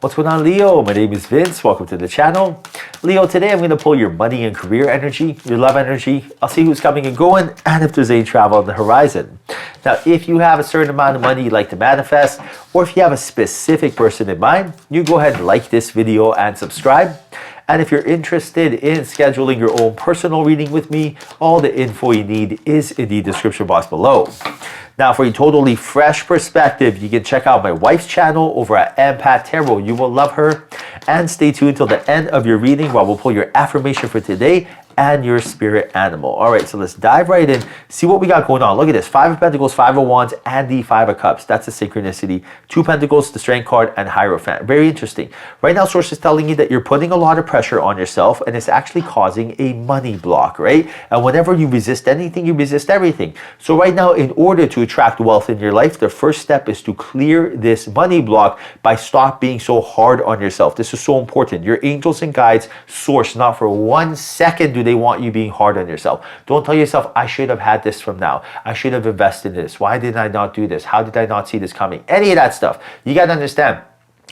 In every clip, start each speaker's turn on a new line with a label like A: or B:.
A: What's going on, Leo? My name is Vince. Welcome to the channel. Leo, today I'm going to pull your money and career energy, your love energy. I'll see who's coming and going and if there's any travel on the horizon. Now, if you have a certain amount of money you'd like to manifest, or if you have a specific person in mind, you go ahead and like this video and subscribe. And if you're interested in scheduling your own personal reading with me, all the info you need is in the description box below. Now, for a totally fresh perspective, you can check out my wife's channel over at Empath Tarot. You will love her. And stay tuned till the end of your reading while we'll pull your affirmation for today and your spirit animal. All right, so let's dive right in, see what we got going on. Look at this, 5 of Pentacles, 5 of Wands, and the 5 of Cups. That's a synchronicity. 2 Pentacles, the Strength card, and Hierophant. Very interesting. Right now, Source is telling you that you're putting a lot of pressure on yourself, and it's actually causing a money block, right? And whenever you resist anything, you resist everything. So right now, in order to attract wealth in your life, the first step is to clear this money block by stop being so hard on yourself. This is so important. Your angels and guides, Source, not for 1 second do they want you being hard on yourself. Don't tell yourself, I should have had this from now. I should have invested in this. Why did I not do this? How did I not see this coming? Any of that stuff. You got to understand,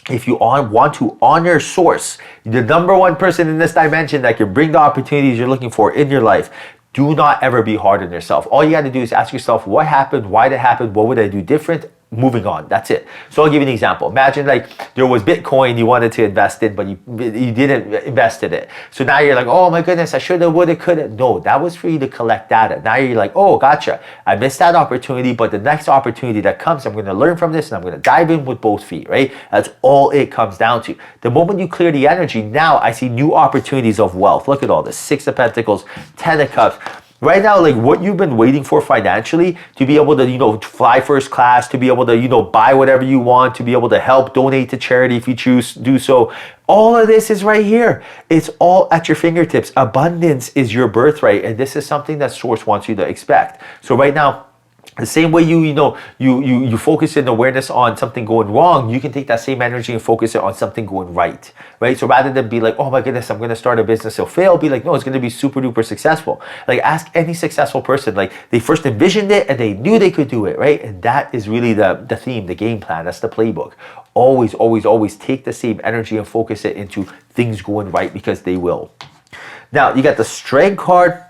A: if you want to honor Source, the number one person in this dimension that can bring the opportunities you're looking for in your life, do not ever be hard on yourself. All you got to do is ask yourself, what happened? Why did it happen? What would I do different? Moving on. That's it. So I'll give you an example. Imagine like there was Bitcoin you wanted to invest in, but you didn't invest in it. So now you're like, oh my goodness, I should have, would have, could have. No, that was for you to collect data. Now you're like, oh, gotcha. I missed that opportunity, but the next opportunity that comes, I'm going to learn from this and I'm going to dive in with both feet, right? That's all it comes down to. The moment you clear the energy, now I see new opportunities of wealth. Look at all this. 6 of Pentacles, 10 of Cups. Right now, like what you've been waiting for financially, to be able to, fly first class, to be able to, buy whatever you want, to be able to help donate to charity if you choose to do so. All of this is right here. It's all at your fingertips. Abundance is your birthright. And this is something that Source wants you to expect. So right now, the same way you focus in awareness on something going wrong, you can take that same energy and focus it on something going right? So rather than be like, oh my goodness, I'm going to start a business, it'll fail, be like, no, it's going to be super duper successful. Like ask any successful person, like they first envisioned it and they knew they could do it, right? And that is really the theme, the game plan, that's the playbook. Always, always, always take the same energy and focus it into things going right, because they will. Now, you got the Strength card,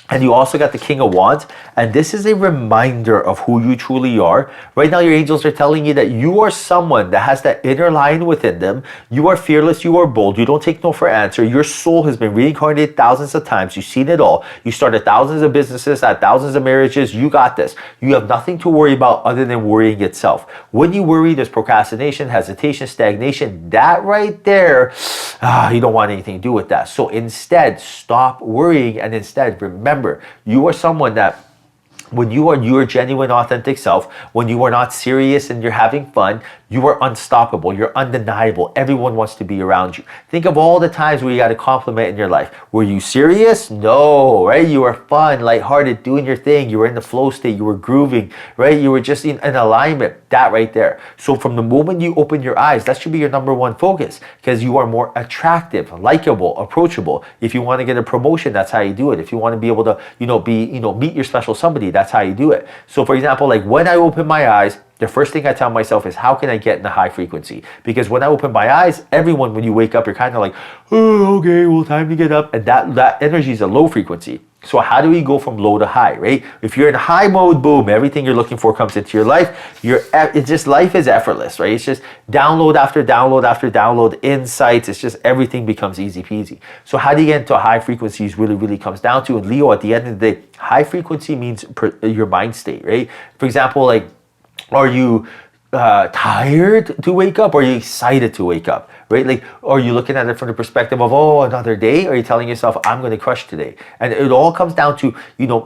A: and you also got the King of Wands, and this is a reminder of who you truly are. Right now, your angels are telling you that you are someone that has that inner lion within them. You are fearless, you are bold, you don't take no for answer. Your soul has been reincarnated thousands of times. You've seen it all. You started thousands of businesses, had thousands of marriages. You got this. You have nothing to worry about other than worrying itself. When you worry, there's procrastination, hesitation, stagnation. That right there, you don't want anything to do with that. So instead, stop worrying and instead remember, you are someone that when you are your genuine, authentic self, when you are not serious and you're having fun, you are unstoppable. You're undeniable. Everyone wants to be around you. Think of all the times where you got a compliment in your life. Were you serious? No, right? You were fun, lighthearted, doing your thing. You were in the flow state. You were grooving, right? You were just in alignment. That right there. So from the moment you open your eyes, that should be your number one focus, because you are more attractive, likable, approachable. If you want to get a promotion, that's how you do it. If you want to be able to, meet your special somebody, that's how you do it. So for example, like when I open my eyes, the first thing I tell myself is, how can I get in the high frequency? Because when I open my eyes, everyone, when you wake up, you're kind of like, oh, okay, well, time to get up. And that energy is a low frequency. So how do we go from low to high, right? If you're in high mode, boom, everything you're looking for comes into your life. It's just, life is effortless, right? It's just download after download after download, insights. It's just, everything becomes easy peasy. So how do you get into high frequencies really comes down to, and Leo, at the end of the day, high frequency means your mind state, right? For example, like, are you tired to wake up, or are you excited to wake up, right? Like, are you looking at it from the perspective of, oh, another day? Or are you telling yourself, I'm going to crush today? And it all comes down to,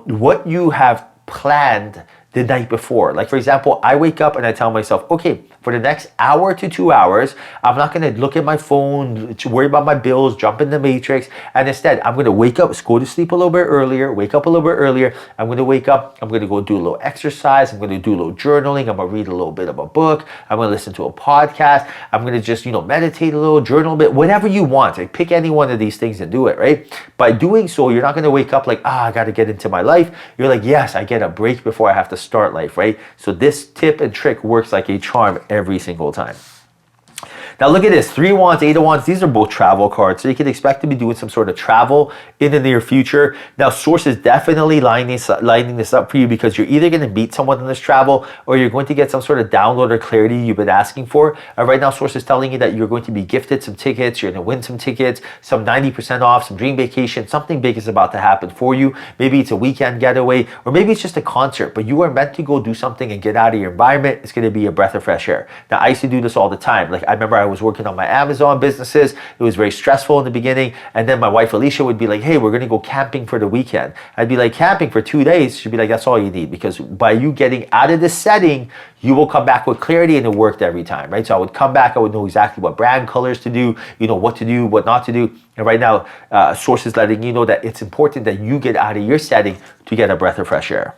A: what you have planned the night before. Like, for example, I wake up and I tell myself, okay, for the next hour to 2 hours, I'm not going to look at my phone, to worry about my bills, jump in the matrix. And instead, I'm going to wake up, go to sleep a little bit earlier, wake up a little bit earlier. I'm going to wake up, I'm going to go do a little exercise. I'm going to do a little journaling. I'm going to read a little bit of a book. I'm going to listen to a podcast. I'm going to just, meditate a little, journal a bit, whatever you want. Like, pick any one of these things and do it, right? By doing so, you're not going to wake up like, I got to get into my life. You're like, yes, I get a break before I have to start life, right? So this tip and trick works like a charm every single time. Now look at this, 3 of Wands, 8 of Wands, these are both travel cards. So you can expect to be doing some sort of travel in the near future. Now Source is definitely lining this up for you, because you're either going to meet someone in this travel, or you're going to get some sort of download or clarity you've been asking for. Right now Source is telling you that you're going to be gifted some tickets, you're going to win some tickets, some 90% off, some dream vacation, something big is about to happen for you. Maybe it's a weekend getaway, or maybe it's just a concert, but you are meant to go do something and get out of your environment. It's going to be a breath of fresh air. Now I used to do this all the time. Like I remember I was working on my Amazon businesses. It was very stressful in the beginning, and then my wife Alicia would be like, hey, we're going to go camping for the weekend. I'd be like, camping for 2 days? She'd be like, that's all you need, because by you getting out of this setting, you will come back with clarity, and it worked every time, right? So I would come back, I would know exactly what brand colors to do, what to do, what not to do. And right now, Source is letting you know that it's important that you get out of your setting to get a breath of fresh air.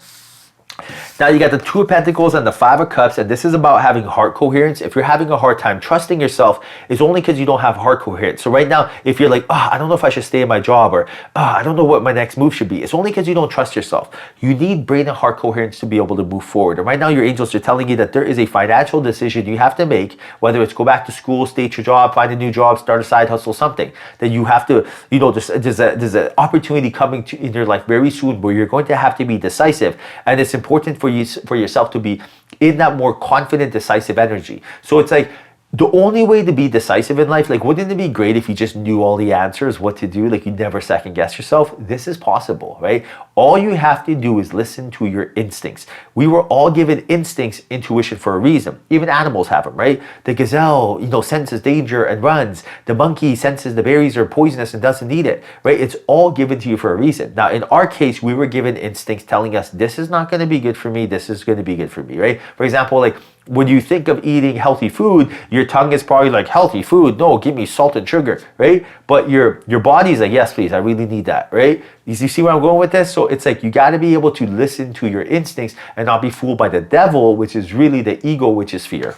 A: Now you got the 2 of Pentacles and the 5 of Cups, and this is about having heart coherence. If you're having a hard time trusting yourself, it's only because you don't have heart coherence. So right now, if you're like, I don't know if I should stay in my job, or I don't know what my next move should be, it's only because you don't trust yourself. You need brain and heart coherence to be able to move forward. And right now, your angels are telling you that there is a financial decision you have to make, whether it's go back to school, stay at your job, find a new job, start a side hustle, something that you have to, there's an opportunity coming in your life very soon where you're going to have to be decisive. And it's important for yourself to be in that more confident, decisive energy. So it's like, the only way to be decisive in life, like wouldn't it be great if you just knew all the answers, what to do, like you never second guess yourself? This is possible, right? All you have to do is listen to your instincts. We were all given instincts, intuition for a reason. Even animals have them, right? The gazelle, senses danger and runs. The monkey senses the berries are poisonous and doesn't eat it, right? It's all given to you for a reason. Now, in our case, we were given instincts telling us this is not going to be good for me, this is going to be good for me, right? For example, like when you think of eating healthy food, your tongue is probably like, healthy food? No, give me salt and sugar, right? But your body's like, yes, please, I really need that, right? You see where I'm going with this? So it's like you got to be able to listen to your instincts and not be fooled by the devil, which is really the ego, which is fear.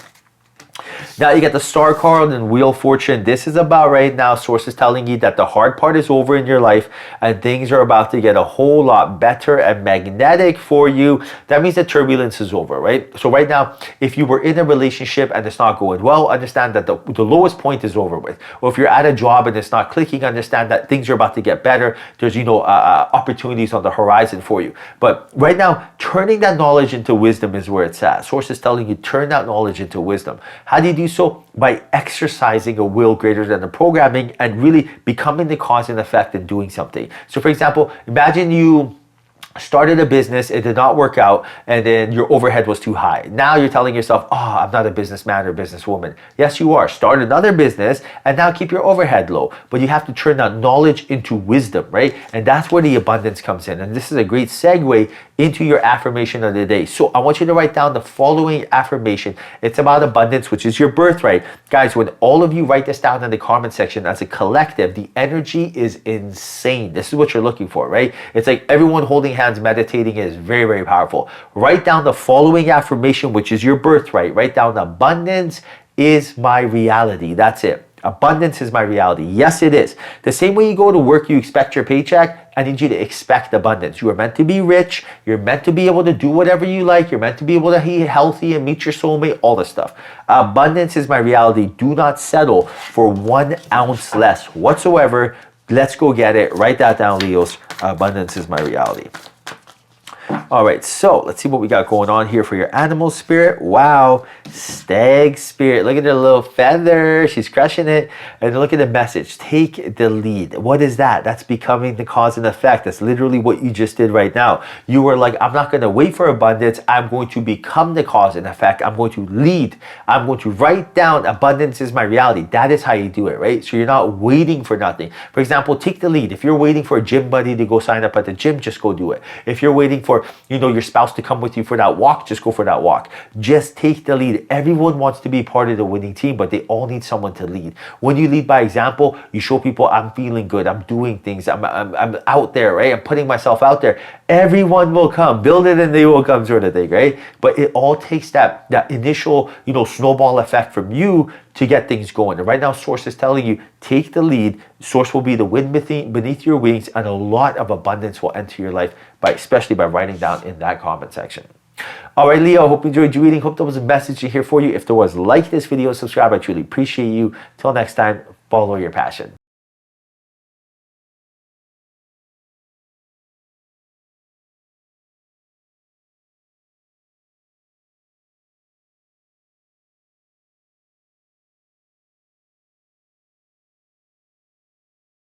A: Now you get the Star card and Wheel of Fortune. This is about right now, Source is telling you that the hard part is over in your life and things are about to get a whole lot better and magnetic for you. That means the turbulence is over, right? So right now, if you were in a relationship and it's not going well, understand that the lowest point is over with. Or if you're at a job and it's not clicking, understand that things are about to get better. There's, opportunities on the horizon for you. But right now, turning that knowledge into wisdom is where it's at. Source is telling you, turn that knowledge into wisdom. How do you do so? By exercising a will greater than the programming and really becoming the cause and effect and doing something. So for example, imagine you started a business, it did not work out, and then your overhead was too high. Now you're telling yourself, I'm not a businessman or businesswoman. Yes, you are. Start another business and now keep your overhead low. But you have to turn that knowledge into wisdom, right? And that's where the abundance comes in. And this is a great segue into your affirmation of the day. So I want you to write down the following affirmation. It's about abundance, which is your birthright. Guys, when all of you write this down in the comment section as a collective, the energy is insane. This is what you're looking for, right? It's like everyone holding hands meditating is very, very powerful. Write down the following affirmation, which is your birthright. Write down abundance is my reality. That's it. Abundance is my reality. Yes, it is. The same way you go to work, you expect your paycheck. I need you to expect abundance. You are meant to be rich. You're meant to be able to do whatever you like. You're meant to be able to eat healthy and meet your soulmate, all this stuff. Abundance is my reality. Do not settle for 1 ounce less whatsoever. Let's go get it. Write that down, Leos. Abundance is my reality. All right, so let's see what we got going on here for your animal spirit. Wow, stag spirit. Look at her little feather. She's crushing it. And look at the message. Take the lead. What is that? That's becoming the cause and effect. That's literally what you just did right now. You were like, I'm not going to wait for abundance. I'm going to become the cause and effect. I'm going to lead. I'm going to write down abundance is my reality. That is how you do it, right? So you're not waiting for nothing. For example, take the lead. If you're waiting for a gym buddy to go sign up at the gym, just go do it. If you're waiting for your spouse to come with you for that walk, just go for that walk. Just take the lead. Everyone wants to be part of the winning team, but they all need someone to lead. When you lead by example, you show people I'm feeling good, I'm doing things, I'm out there, right? I'm putting myself out there. Everyone will come. Build it and they will come, sort of thing, right? But it all takes that initial, snowball effect from you to get things going. And right now, Source is telling you, take the lead. Source will be the wind beneath your wings, and a lot of abundance will enter your life, especially by writing down in that comment section. All right, Leo, hope you enjoyed your reading. Hope there was a message here for you. If there was, like this video, subscribe. I truly appreciate you. Till next time, follow your passion.